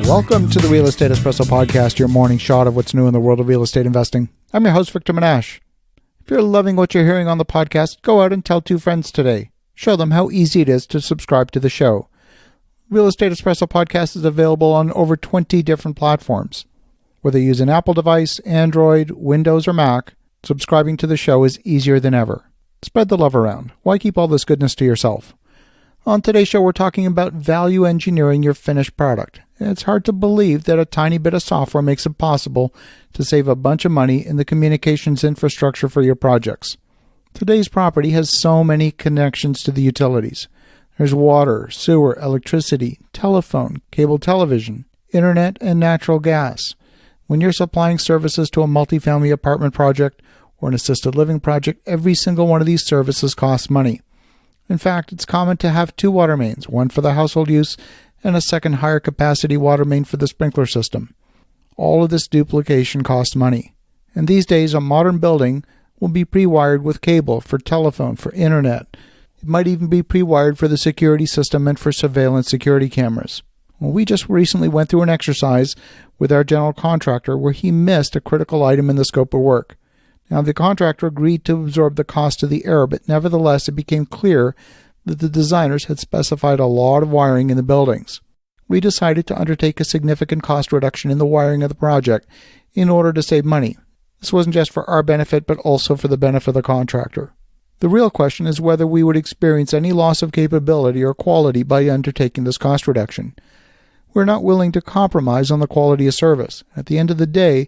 Welcome to the Real Estate Espresso Podcast, your morning shot of what's new in the world of real estate investing. I'm your host, Victor Menashe. If you're loving what you're hearing on the podcast, go out and tell 2 friends today. Show them how easy it is to subscribe to the show. Real Estate Espresso Podcast is available on over 20 different platforms. Whether you use an Apple device, Android, Windows, or Mac, subscribing to the show is easier than ever. Spread the love around. Why keep all this goodness to yourself? On today's show, we're talking about value engineering your finished product. It's hard to believe that a tiny bit of software makes it possible to save a bunch of money in the communications infrastructure for your projects. Today's property has so many connections to the utilities. There's water, sewer, electricity, telephone, cable television, internet, and natural gas. When you're supplying services to a multifamily apartment project or an assisted living project, every single one of these services costs money. In fact, it's common to have 2 water mains, one for the household use and a second higher capacity water main for the sprinkler system. All of this duplication costs money. And these days, a modern building will be pre-wired with cable for telephone, for internet. It might even be pre-wired for the security system and for surveillance security cameras. Well, we just recently went through an exercise with our general contractor where he missed a critical item in the scope of work. Now, the contractor agreed to absorb the cost of the error, but nevertheless, it became clear that the designers had specified a lot of wiring in the buildings. We decided to undertake a significant cost reduction in the wiring of the project in order to save money. This wasn't just for our benefit, but also for the benefit of the contractor. The real question is whether we would experience any loss of capability or quality by undertaking this cost reduction. We're not willing to compromise on the quality of service. At the end of the day,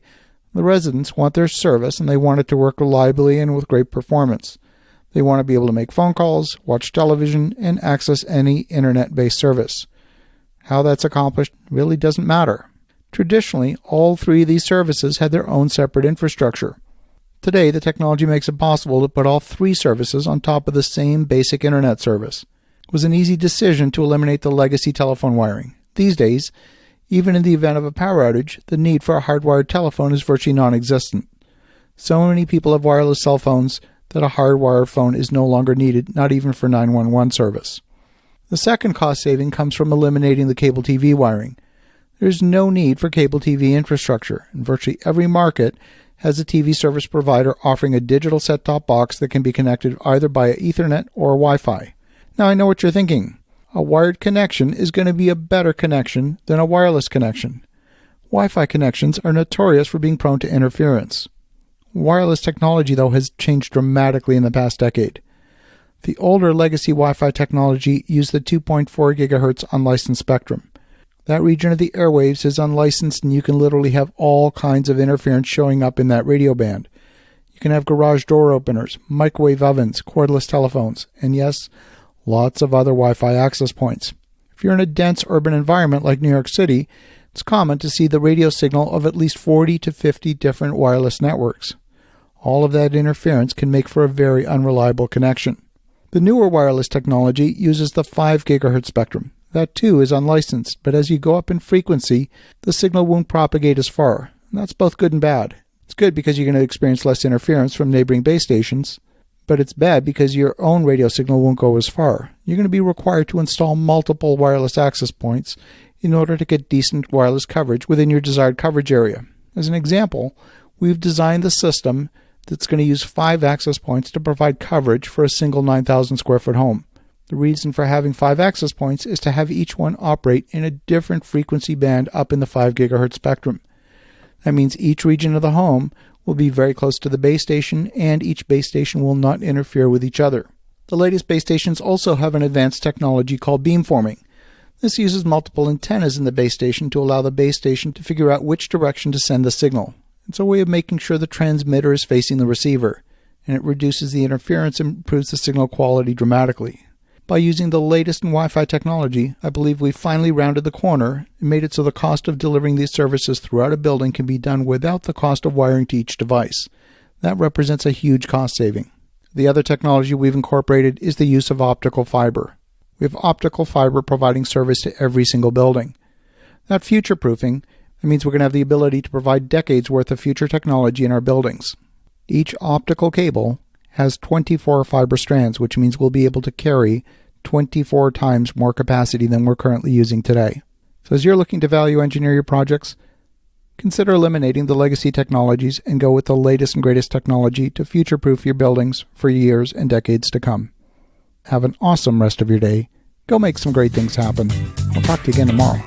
the residents want their service and they want it to work reliably and with great performance. They want to be able to make phone calls, watch television, and access any internet-based service. How that's accomplished really doesn't matter. Traditionally, all 3 of these services had their own separate infrastructure. Today, the technology makes it possible to put all 3 services on top of the same basic internet service. It was an easy decision to eliminate the legacy telephone wiring. These days, even in the event of a power outage, the need for a hardwired telephone is virtually non-existent. So many people have wireless cell phones that a hardwired phone is no longer needed, not even for 911 service. The second cost saving comes from eliminating the cable TV wiring. There's no need for cable TV infrastructure, and virtually every market has a TV service provider offering a digital set-top box that can be connected either by Ethernet or Wi-Fi. Now, I know what you're thinking. A wired connection is going to be a better connection than a wireless connection. Wi-Fi connections are notorious for being prone to interference. Wireless technology, though, has changed dramatically in the past decade. The older legacy Wi-Fi technology used the 2.4 GHz unlicensed spectrum. That region of the airwaves is unlicensed and you can literally have all kinds of interference showing up in that radio band. You can have garage door openers, microwave ovens, cordless telephones, and yes, lots of other Wi-Fi access points. If you're in a dense urban environment like New York City, it's common to see the radio signal of at least 40 to 50 different wireless networks. All of that interference can make for a very unreliable connection. The newer wireless technology uses the 5 GHz spectrum. That too is unlicensed, but as you go up in frequency, the signal won't propagate as far. And that's both good and bad. It's good because you're going to experience less interference from neighboring base stations, but it's bad because your own radio signal won't go as far. You're going to be required to install multiple wireless access points in order to get decent wireless coverage within your desired coverage area. As an example, we've designed the system that's going to use 5 access points to provide coverage for a single 9,000 square foot home. The reason for having 5 access points is to have each one operate in a different frequency band up in the 5 GHz spectrum. That means each region of the home will be very close to the base station, and each base station will not interfere with each other. The latest base stations also have an advanced technology called beamforming. This uses multiple antennas in the base station to allow the base station to figure out which direction to send the signal. It's a way of making sure the transmitter is facing the receiver, and it reduces the interference and improves the signal quality dramatically. By using the latest in Wi-Fi technology, I believe we finally rounded the corner and made it so the cost of delivering these services throughout a building can be done without the cost of wiring to each device. That represents a huge cost saving. The other technology we've incorporated is the use of optical fiber. We have optical fiber providing service to every single building. That future-proofing, that means we're going to have the ability to provide decades worth of future technology in our buildings. Each optical cable has 24 fiber strands, which means we'll be able to carry 24 times more capacity than we're currently using today. So as you're looking to value engineer your projects, consider eliminating the legacy technologies and go with the latest and greatest technology to future-proof your buildings for years and decades to come. Have an awesome rest of your day. Go make some great things happen. I'll talk to you again tomorrow.